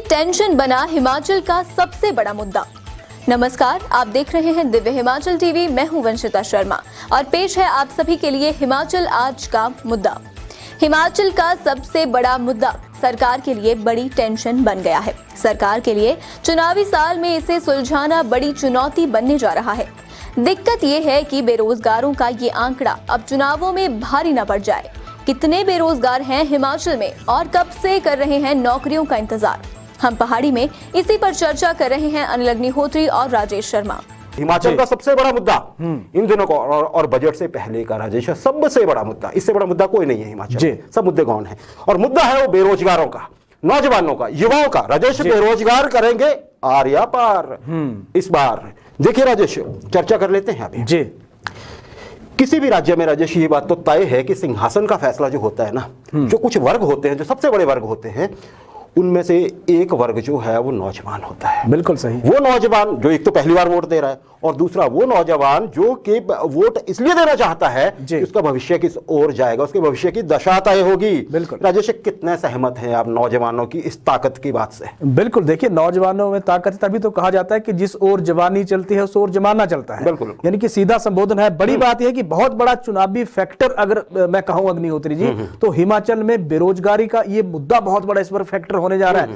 Tension बना हिमाचल का सबसे बड़ा मुद्दा। नमस्कार, आप देख रहे हैं दिव्य हिमाचल टीवी। मैं हूं वंशिता शर्मा और पेश है आप सभी के लिए हिमाचल आज का मुद्दा। हिमाचल का सबसे बड़ा मुद्दा सरकार के लिए बड़ी टेंशन बन गया है। सरकार के लिए चुनावी साल में इसे सुलझाना बड़ी चुनौती बनने जा रहा है। दिक्कत ये है कि बेरोजगारों का ये आंकड़ा अब चुनावों में भारी न पड़ जाए। कितने बेरोजगार हैं हिमाचल में और कब से कर रहे हैं नौकरियों का इंतजार? हम पहाड़ी में इसी पर चर्चा कर रहे हैं अनिल अग्निहोत्री और राजेश शर्मा। हिमाचल का सबसे बड़ा मुद्दा इन दिनों का और बजट से पहले का राजेश सबसे बड़ा मुद्दा, इससे बड़ा मुद्दा कोई नहीं है हिमाचल में। सब मुद्दे गौण हैं और मुद्दा है वो बेरोजगारों का, नौजवानों का, युवाओं का। राजेश, बेरोजगार करेंगे आर्या पार इस बार। देखिए राजेश, चर्चा कर लेते हैं अभी जी। किसी भी राज्य में राजेश ये बात तो तय है कि सिंहासन का फैसला जो होता है ना, जो कुछ वर्ग होते हैं, जो सबसे बड़े वर्ग होते हैं, उनमें से एक वर्ग जो है वो नौजवान होता है। बिल्कुल सही। वो नौजवान जो एक तो पहली बार वोट दे रहा है और दूसरा वो नौजवान जो कि वोट इसलिए देना चाहता है कि उसका भविष्य किस ओर जाएगा, उसके भविष्य की दशा तय होगी। बिल्कुल राजेश, कितने सहमत हैं आप नौजवानों की इस ताकत की बात से? बिल्कुल, देखिए नौजवानों में ताकत, तभी तो कहा जाता है कि जिस ओर जवानी चलती है उस ओर जमाना चलता है। बिल्कुल, यानी कि सीधा संबोधन है। बड़ी बात यह कि बहुत बड़ा चुनावी फैक्टर अगर मैं कहूं अग्निहोत्री जी, तो हिमाचल में बेरोजगारी का ये मुद्दा बहुत बड़ा इस पर फैक्टर होने जा रहा है।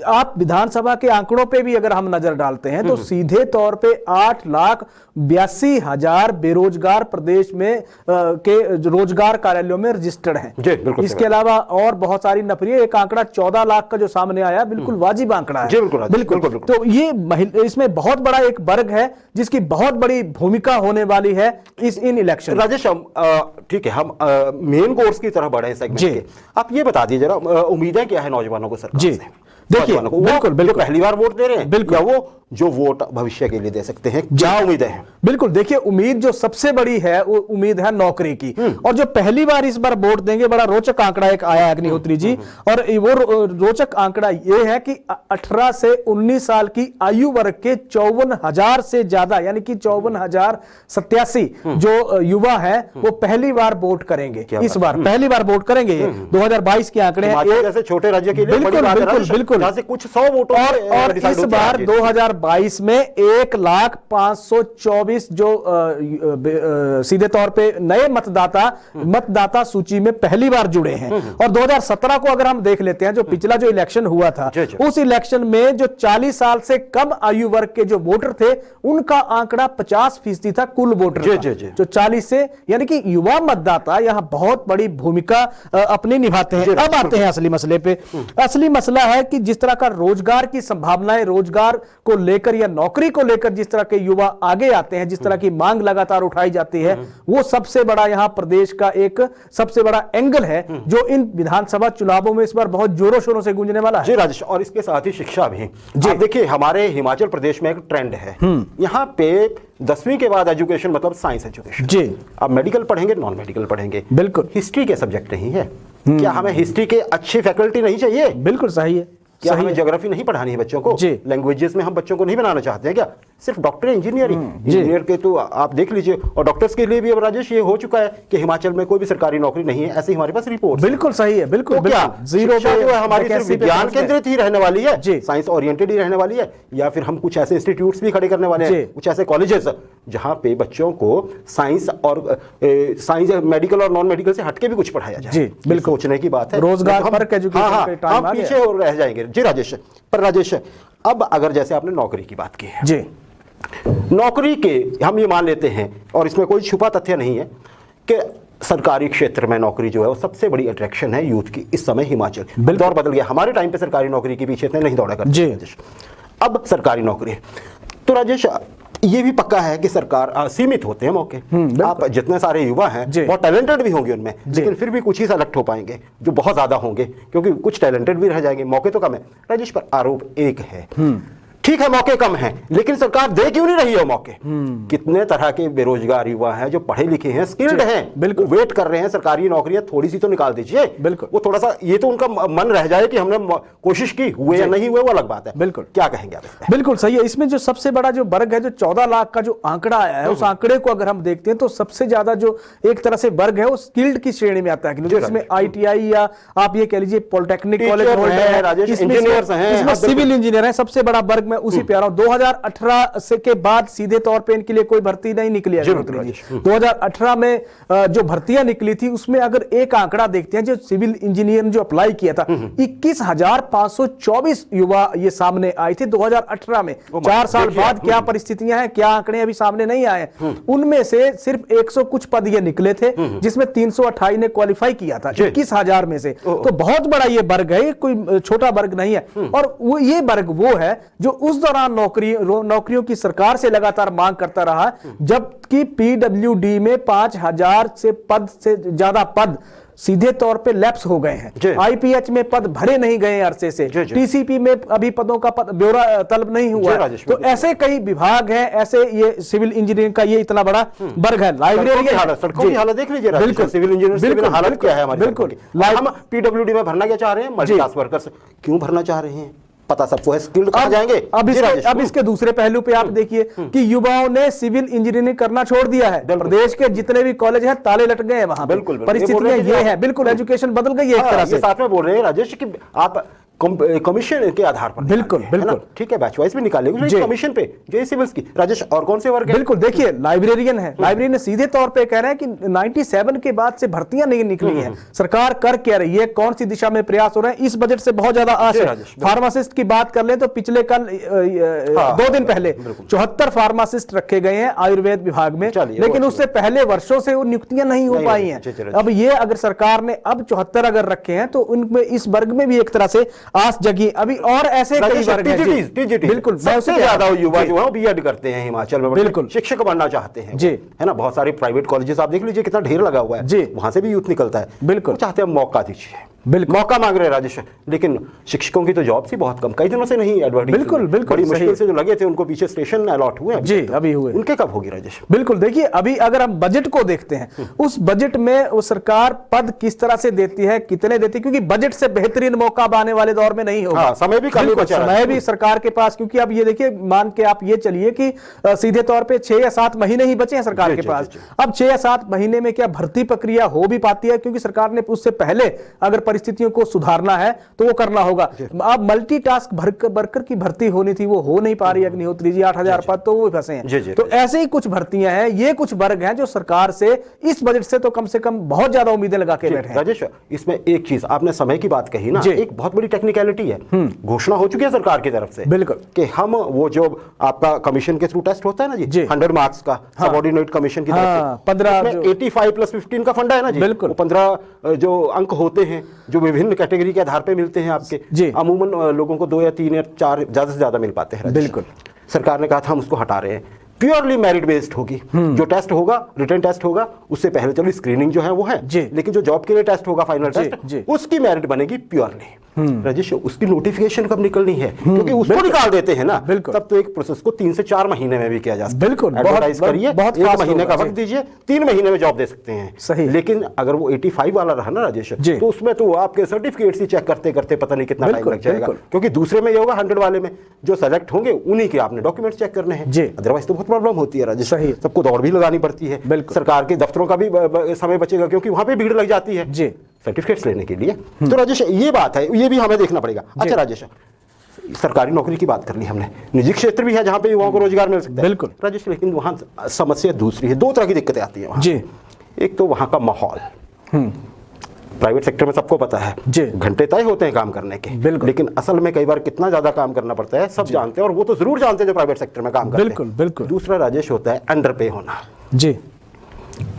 आप विधानसभा के आंकड़ों पे भी अगर हम नजर डालते हैं तो सीधे तौर पे 8,82,000 बेरोजगार प्रदेश में के रोजगार कार्यालयों में रजिस्टर्ड हैं। इसके अलावा और बहुत सारी नौकरी, एक आंकड़ा 14 लाख का जो सामने आया, बिल्कुल वाजिब आंकड़ा है। बिल्कुल। तो ये इसमें बहुत बड़ा एक वर्ग है जिसकी बहुत बड़ी भूमिका होने वाली है इन इलेक्शन। राजेश, ठीक है, हम मेन कोर्स की तरफ बढ़े सेगमेंट के। आप ये बता दीजिए जरा, उम्मीदें क्या है नौजवानों को सरकार से? देखिए, बिल्कुल पहली बार वोट दे रहे हैं, बिल्कुल, या वो जो वोट भविष्य के लिए दे सकते हैं, क्या उम्मीदें हैं? बिल्कुल, देखिए उम्मीद जो सबसे बड़ी है वो उम्मीद है नौकरी की। और जो पहली बार इस बार वोट देंगे, बड़ा रोचक आंकड़ा एक आया अग्निहोत्री जी, और वो रोचक आंकड़ा ये है कि 18 से 19 साल की आयु वर्ग के 54,000 से ज्यादा, यानी कि 54,087 जो युवा है वो पहली बार वोट करेंगे। इस बार पहली बार वोट करेंगे। 2022 के आंकड़े हैं, जैसे छोटे राज्य के लिए बिल्कुल से कुछ 100 वोटों और इस बार 2022 में 1,524,000 जो सीधे तौर पे नए मतदाता सूची में पहली बार जुड़े हैं। और 2017 को अगर हम देख लेते हैं, जो पिछला जो इलेक्शन हुआ था, उस इलेक्शन में जो 40 साल से कम आयु वर्ग के जो वोटर थे, उनका आंकड़ा 50% था कुल वोटर जो 40 से, यानी कि युवा मतदाता यहां बहुत बड़ी भूमिका अपनी निभाते हैं। अब आते हैं असली मसले पे। असली मसला है कि जिस तरह का रोजगार की संभावनाएं, रोजगार को लेकर या नौकरी को लेकर जिस तरह के युवा आगे आते हैं, जिस तरह की मांग लगातार उठाई जाती है, वो सबसे बड़ा यहां प्रदेश का एक सबसे बड़ा एंगल है जो इन विधानसभा चुनावों में इस बार बहुत जोरों शोरों से गूंजने वाला है। जी राजेश, और इसके साथ ही शिक्षा भी। जी देखिए, हमारे हिमाचल प्रदेश में एक ट्रेंड है, यहाँ पे 10वीं के बाद एजुकेशन मतलब साइंस एजुकेशन। जी, आप मेडिकल पढ़ेंगे, नॉन मेडिकल पढ़ेंगे, बिल्कुल हिस्ट्री के सब्जेक्ट नहीं है। क्या हमें हिस्ट्री के अच्छी फैकल्टी नहीं चाहिए? बिल्कुल सही है। क्या हमें ज्योग्राफी नहीं पढ़ानी है बच्चों को? लैंग्वेजेस में हम बच्चों को नहीं बनाना चाहते हैं क्या? सिर्फ डॉक्टर इंजीनियर के तो आप देख लीजिए। और डॉक्टर्स के लिए भी अब राजेश ये हो चुका है कि हिमाचल में कोई भी सरकारी नौकरी नहीं है, ऐसी हमारे पास रिपोर्ट। बिल्कुल सही है, बिल्कुल। तो क्या जीरो हमारी सिर्फ विज्ञान केंद्रित ही रहने वाली है, साइंस ओरिएंटेड ही रहने वाली है, या फिर हम कुछ ऐसे इंस्टीट्यूट्स भी खड़े करने वाले हैं, कुछ ऐसे कॉलेजेस जहां पे बच्चों को साइंस मेडिकल और नॉन मेडिकल से हटके भी कुछ पढ़ाया जाए? बिल्कुल सोचने की बात है। रोजगार पर एजुकेशन हम पीछे रह जाएंगे। जी राजेश, पर राजेश अब अगर जैसे आपने नौकरी की बात की है, जी नौकरी के हम ये मान लेते हैं, और इसमें कोई छुपा तथ्य नहीं है कि सरकारी क्षेत्र में नौकरी जो है वो सबसे बड़ी अट्रैक्शन है यूथ की इस समय हिमाचल। दौर बदल गया, हमारे टाइम पे सरकारी नौकरी के पीछे इतने नहीं दौड़ा करते राजेश। अब सरकारी नौकरी, तो राजेश ये भी पक्का है कि सरकार सीमित होते हैं मौके। आप जितने सारे युवा हैं बहुत टैलेंटेड भी होंगे उनमें, लेकिन फिर भी कुछ ही सेलेक्ट हो पाएंगे जो बहुत ज्यादा होंगे, क्योंकि कुछ टैलेंटेड भी रह जाएंगे, मौके तो कम है राजेश। पर आरोप एक है, ठीक है मौके कम हैं, लेकिन सरकार दे क्यों नहीं रही है मौके? कितने तरह के बेरोजगार युवा हैं जो पढ़े लिखे हैं, स्किल्ड हैं, बिल्कुल वेट कर रहे हैं सरकारी नौकरियां थोड़ी सी तो निकाल दीजिए। बिल्कुल, वो थोड़ा सा ये तो उनका मन रह जाए कि हमने कोशिश की, हुए या नहीं हुए वो अलग बात है। बिल्कुल, क्या कहेंगे आप? बिल्कुल सही है। इसमें जो सबसे बड़ा जो वर्ग है, जो 14 लाख का जो आंकड़ा आया है, उस आंकड़े को अगर हम देखते हैं तो सबसे ज्यादा जो एक तरह से वर्ग है वो स्किल्ड की श्रेणी में आता है, क्योंकि इसमें ITI या आप ये कह लीजिए पॉलिटेक्निक कॉलेज होल्डर, इसमें सिविल इंजीनियर है, सबसे बड़ा वर्ग में उसी पे आ रहा हूं। 2018 से के बाद सीधे तौर पे इनके लिए कोई भर्ती नहीं निकली है। 2018 में जो भर्तियां निकली थी उसमें अगर एक आंकड़ा देखते हैं, जो सिविल इंजीनियर ने जो अप्लाई किया था 21,524 युवा ये सामने आए थे 2018 में। 4 साल बाद क्या परिस्थितियां हैं, क्या आंकड़े अभी सामने नहीं आए। उनमें से सिर्फ 100 कुछ पद ये निकले थे, जिसमें 328 ने क्वालिफाई किया था 21,000 में से। तो बहुत बड़ा ये वर्ग है, कोई छोटा वर्ग नहीं है। और वो ये वर्ग वो है जो उस दौरान नौकरियों की सरकार से लगातार मांग करता रहा, जबकि PWD में 5,000 से ज्यादा पद सीधे तौर पे लैप्स हो गए हैं। IPH में पद भरे नहीं गए अरसे से। TCP में अभी पदों का ब्यौरा तलब नहीं हुआ। तो ऐसे कई विभाग हैं, ऐसे ये सिविल इंजीनियरिंग का ये इतना बड़ा वर्ग है। लाइब्रेरी सड़कों की हालत देख लीजिए, बिल्कुल सिविल इंजीनियर की हालत क्या है हमारी। बिल्कुल, हम PWD में भरना क्या चाह रहे हैं, मल्टीटास्क वर्कर्स क्यों भरना चाह रहे हैं, पता सबको है, स्किल्ड कहां जाएंगे। अब इसके दूसरे पहलू पे आप देखिए कि युवाओं ने सिविल इंजीनियरिंग करना छोड़ दिया है। प्रदेश के जितने भी कॉलेज हैं ताले लट गए हैं वहां। बिल्कुल, परिस्थितियां ये है, बिल्कुल एजुकेशन बदल गई है एक तरह से। साथ में बोल रहे हैं राजेश कि आप कमीशन के आधार पर, बिल्कुल बिल्कुल ठीक है, बैच वाइज भी निकालेंगे कमीशन पे जो सिविल्स की। राजेश और कौन से वर्ग है? बिल्कुल, देखिए लाइब्रेरियन है, लाइब्रेरियन सीधे तौर पे कह रहे हैं कि 97 के बाद से भर्तियां नहीं निकली हैं, सरकार कर क्या रही है, कौन सी दिशा में प्रयास हो रहे हैं, इस बजट से बहुत ज्यादा आश है। फार्मासिस्ट की बात कर ले तो पिछले कल 2 दिन पहले 74 फार्मासिस्ट रखे गए हैं आयुर्वेद विभाग में, लेकिन उससे पहले वर्षों से वो नियुक्तियां नहीं हो पाई हैं। अब ये अगर सरकार ने अब 74 अगर रखे हैं तो उनमें इस वर्ग में भी एक तरह से आस जगी। अभी और ऐसे कई वर्ग हैं। बिल्कुल, सबसे ज्यादा युवा जो है बीएड करते हैं हिमाचल में, बिल्कुल शिक्षक बनना चाहते हैं जी, है ना। बहुत सारे प्राइवेट कॉलेजेस आप देख लीजिए कितना ढेर लगा हुआ है जी, वहां से भी यूथ निकलता है। बिल्कुल चाहते हैं मौका दीजिए, बिल्कुल मौका मांग रहे हैं राजेश, लेकिन शिक्षकों की तो जॉब सी बहुत कम, कई दिनों से नहीं एडवर्टाइज। बिल्कुल बिल्कुल, बड़ी मुश्किल से जो लगे थे उनको पीछे स्टेशन अलॉट हुए जी, अभी हुए, उनके कब होगी राजेश? बिल्कुल, देखिए अभी अगर हम बजट को देखते हैं, उस बजट में वो सरकार पद किस तरह से देती है, कितने देती है, क्योंकि बजट से बेहतरीन मौका अब आने वाले दौर में नहीं होगा। समय भी कम बचा, समय भी सरकार के पास, क्योंकि अब ये देखिए मान के आप ये चलिए कि सीधे तौर पे 6 या 7 महीने ही बचे हैं सरकार के पास। अब 6 या 7 महीने में क्या भर्ती प्रक्रिया हो भी पाती है, क्योंकि सरकार ने उससे पहले अगर परिस्थितियों को सुधारना है तो वो करना होगा। अब मल्टीटास्क वर्कर की भर्ती होनी थी, वो हो नहीं पा रही। अग्निहोत्री जी 8,000 पद तो वो फंसे हैं। तो ऐसे ही कुछ भर्तियां हैं, ये कुछ वर्ग हैं जो सरकार से इस बजट से तो कम से कम बहुत ज्यादा उम्मीदें लगा के बैठे हैं। राजेश, इसमें एक चीज आपने समय की बात कही ना, एक बहुत बड़ी टेक्निकलिटी है, घोषणा हो चुकी है सरकार की तरफ से, बिल्कुल, कि हम वो जो आपका कमीशन के थ्रू टेस्ट होता है ना जी 100 मार्क्स का, सबऑर्डिनेट कमीशन की तरफ से 15 85 + 15 का फंडा है ना जी, बिल्कुल 15 जो अंक होते हैं जो विभिन्न कैटेगरी के आधार पे मिलते हैं आपके, अमूमन लोगों को 2 या 3 या 4 ज्यादा से ज्यादा मिल पाते हैं। बिल्कुल, सरकार ने कहा था हम उसको हटा रहे हैं, प्योरली मेरिट बेस्ड होगी। जो टेस्ट होगा, रिटन टेस्ट होगा, उससे पहले चलो स्क्रीनिंग जो है वो है, लेकिन जो जॉब के लिए टेस्ट होगा, फाइनल टेस्ट, उसकी मेरिट बनेगी प्योरली। राजेश, उसकी नोटिफिकेशन कब निकलनी है, क्योंकि उसको निकाल देते हैं ना, तब तो एक प्रोसेस को 3 से 4 महीने में भी किया जा सकता है। बिल्कुल, एडवर्टाइज करिए, 1 महीने का वक्त दीजिए, 3 महीने में जॉब दे सकते हैं। सही, लेकिन अगर वो 85 वाला रहा ना राजेश, तो उसमें तो आपके सर्टिफिकेट ही चेक करते करते पता नहीं कितना टाइम लग जाएगा, क्योंकि दूसरे में ये होगा 100 वाले में जो सेलेक्ट होंगे उन्हीं के आपने डॉक्यूमेंट चेक करने हैं, अदरवाइज तो बहुत प्रॉब्लम होती है राजेश। सही, सबको दौड़ भी लगानी पड़ती है, सरकार के दफ्तरों का भी समय बचेगा, क्योंकि वहां पे भीड़ लग जाती है जी सर्टिफिकेट्स लेने के लिए। तो राजेश ये बात है, ये भी हमें देखना पड़ेगा। अच्छा राजेश, सरकारी नौकरी की बात कर ली हमने, निजी क्षेत्र भी है जहां पे युवाओं को रोजगार मिल सकता है। बिल्कुल राजेश, लेकिन वहां समस्या दूसरी है, 2 तरह की दिक्कतें आती हैं वहां जी। एक तो वहां का माहौल, प्राइवेट सेक्टर में सबको पता है घंटे तय होते हैं काम करने के, लेकिन असल में कई बार कितना ज्यादा काम करना पड़ता है सब जानते हैं, और वो तो जरूर जानते हैं जो प्राइवेट सेक्टर में काम करते हैं। बिल्कुल बिल्कुल। दूसरा राजेश होता है अंडर पे होना जी।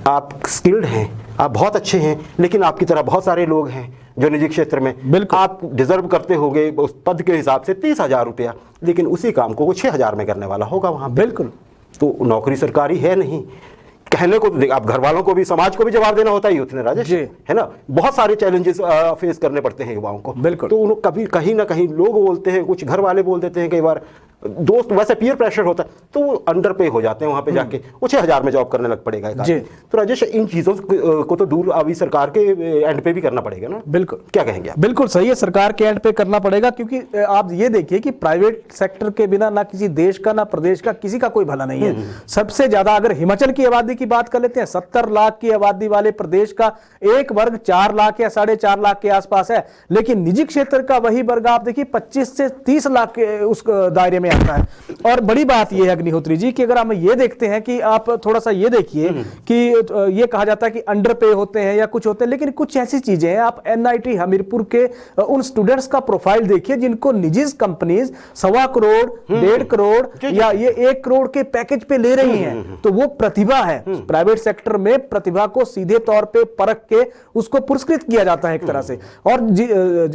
आप स्किल्ड हैं, आप बहुत अच्छे हैं, लेकिन आपकी तरह बहुत सारे लोग हैं जो निजी क्षेत्र में, आप डिजर्व करते होंगे उस पद के हिसाब से 30,000 रुपया, लेकिन उसी काम को वो 6,000 में करने वाला होगा वहां। बिल्कुल, तो नौकरी सरकारी है नहीं। कहने को तो आप घर वालों को भी, समाज को भी जवाब देना होता है यूथ ने राजेश, है ना। बहुत सारे चैलेंजेस फेस करने पड़ते हैं युवाओं को। बिल्कुल, तो उन्होंने कभी कहीं ना कहीं लोग बोलते हैं, कुछ घर वाले बोल देते हैं कई बार दोस्त वैसे पीयर प्रेशर होता है तो वो अंडर पे हो जाते हैं वहां पे जाके, वो 6,000 में जॉब करने लग पड़ेगा एक आदमी। तो राजेश इन चीजों को तो दूर अभी सरकार के एंड पे भी करना पड़ेगा ना। बिल्कुल, क्या कहेंगे आप? बिल्कुल सही है, सरकार के एंड पे करना पड़ेगा, क्योंकि आप ये देखिए कि प्राइवेट सेक्टर के बिना ना किसी देश का ना प्रदेश का किसी का कोई भला नहीं है। सबसे ज्यादा अगर हिमाचल की आबादी की बात कर लेते हैं, 70 लाख की आबादी वाले प्रदेश का एक वर्ग 4 लाख या 4.5 लाख के आसपास है, लेकिन निजी क्षेत्र का वही वर्ग आप देखिए 25 से 30 लाख के उस दायरे में आता है। और बड़ी बात यह है अग्निहोत्री जी कि अगर हम ये देखते हैं कि आप थोड़ा सा ये देखिए कि ये कहा जाता है कि अंडर पे होते हैं या कुछ होते हैं, लेकिन कुछ ऐसी चीजें हैं, आप एनआईटी हमीरपुर के उन स्टूडेंट्स का प्रोफाइल देखिए जिनको निजी कंपनीज 1.25 करोड़ 1.5 करोड़ या ये 1 करोड़ के पैकेज पे ले रही हैं। तो वो प्रतिभा है, प्राइवेट सेक्टर में प्रतिभा को सीधे तौर पे परख के उसको पुरस्कृत किया जाता है एक तरह से, और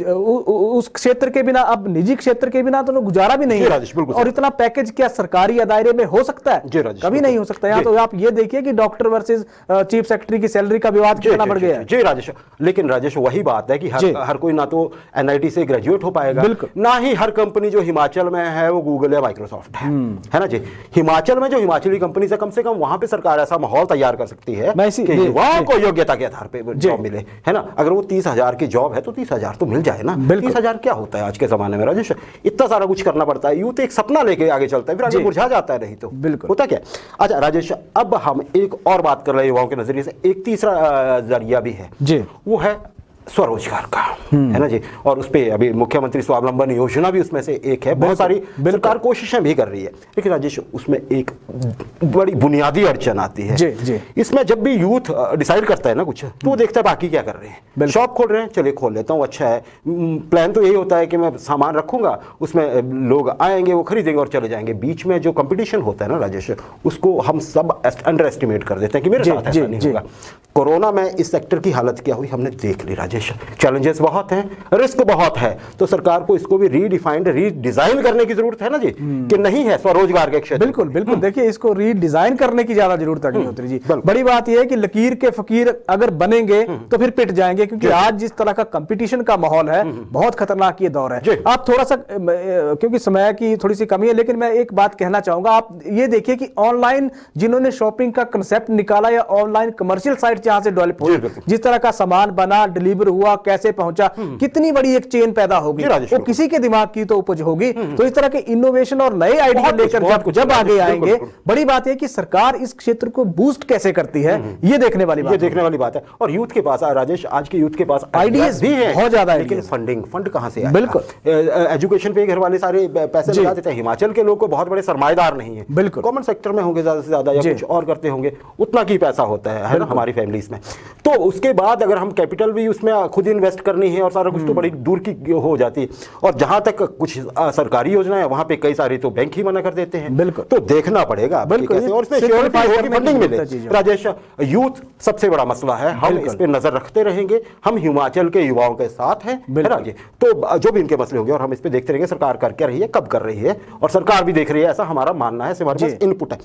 उस क्षेत्र के बिना, अब निजी क्षेत्र के बिना तो गुजारा भी नहीं है। और इतना पैकेज क्या सरकारी दायरे में हो सकता है? कभी नहीं हो सकता। यहाँ तो आप ये देखिए कि डॉक्टर वर्सेस चीफ सेक्रेटरी की सैलरी का विवाद कितना बढ़ गया है। जी राजेश, लेकिन राजेश वही बात है कि हर कोई ना तो एनआईटी से ग्रेजुएट हो पाएगा, ना ही हर कंपनी जो हिमाचल में है वो गूगल या माइक्रोसॉफ्ट है ना जी। हिमाचल में जो हिमाचली कंपनी से कम वहां पे सरकार ऐसा माहौल तैयार कर सकती है कि युवाओं को योग्यता के आधार पे जॉब मिले, है ना। अगर वो 30,000 की जॉब है तो 30,000 तो मिल जाए ना। 30,000 क्या होता है आज के जमाने में राजेश? इतना सारा कुछ करना पड़ता है। यूथ एक सपना लेके आगे चलता है, फिर आगे मुरझा जाता है, नहीं तो होता क्या। अच्छा राजेश, अब हम एक और बात कर रहे हैं युवाओं के नजरिए से, एक तीसरा जरिया भी है जी, वो है स्वरोजगार का, है ना जी। और उस पे अभी मुख्यमंत्री स्वावलंबन योजना भी उसमें से एक है। बहुत सारी सरकार कोशिशें भी कर रही है, लेकिन राजेश उसमें एक बड़ी बुनियादी अड़चन आती है जी, जी। इसमें जब भी यूथ डिसाइड करता है ना कुछ, तो वो देखता है बाकी क्या कर रहे हैं। शॉप खोल रहे हैं, चलिए खोल लेता हूँ, अच्छा है। प्लान तो यही होता है कि मैं सामान रखूंगा, उसमें लोग आएंगे, वो खरीदेंगे और चले जाएंगे। बीच में जो कंपटीशन होता है ना राजेश, उसको हम सब अंडर एस्टिमेट कर देते हैं कि मेरे साथ ऐसा नहीं होगा। कोरोना में इस सेक्टर की हालत क्या हुई हमने देख ली राजेश। चैलेंजेस बहुत हैं, रिस्क बहुत है, तो सरकार को इसको भी रीडिफाइंड रीडिजाइन करने की जरूरत है ना जी, कि नहीं है स्वरोजगार के क्षेत्र। बिल्कुल बिल्कुल, देखिए इसको रीडिजाइन करने की ज्यादा जरूरत नहीं होती जी। बड़ी बात यह है कि लकीर के फकीर अगर बनेंगे तो फिर पिट जाएंगे, क्योंकि आज जिस तरह का कंपटीशन का माहौल है, बहुत खतरनाक ये दौर है। आप थोड़ा सा, क्योंकि समय की थोड़ी सी कमी है, लेकिन मैं एक बात कहना चाहूंगा। आप ये देखिए कि ऑनलाइन जिन्होंने शॉपिंग का कंसेप्ट निकाला या ऑनलाइन कमर्शियल साइट जहां से डेवलप हुई, जिस तरह का सामान बना, डिलीवर हुआ, कैसे पहुंचा, कितनी बड़ी एक चेन पैदा होगी, वो किसी के दिमाग की तो उपज होगी। तो इस तरह के इनोवेशन और नए आइडिया लेकर जब आगे आएंगे, बड़ी बात है कि सरकार इस क्षेत्र को बूस्ट कैसे करती है, ये देखने वाली बात है। और यूथ के पास राजेश, आज के यूथ के पास आइडियाज भी है बहुत ज्यादा, लेकिन फंड कहां से आएगा? बिल्कुल, एजुकेशन पे घर वाले सारे पैसे लगा देते हैं। हिमाचल के लोग को बहुत बड़े सरमाएदार नहीं है, बिल्कुल कॉमन सेक्टर में होंगे ज्यादा से ज्यादा, या कुछ और करते होंगे, उतना की पैसा होता है ना हमारी फैमिलीज में। तो उसके बाद अगर हम कैपिटल भी उसमें खुद इन्वेस्ट करनी है और सारा कुछ, तो बड़ी दूर की हो जाती है। और जहां तक कुछ सरकारी योजना है, वहां पे कई सारी तो बैंक ही मना कर देते हैं। बिल्कुल, तो देखना पड़ेगा कैसे, और इसमें श्योरिटी होगी, फंडिंग मिले। राजेश, यूथ सबसे बड़ा मसला है, हम इस पे नजर रखते रहेंगे। हम हिमाचल के युवाओं के साथ हैं, है ना जी। तो जो भी इनके मसले होंगे, और हम इस पे देखते रहेंगे सरकार कर क्या रही है, कब कर रही है, और सरकार भी देख रही है, ऐसा हमारा मानना है, हमारे पास इनपुट है।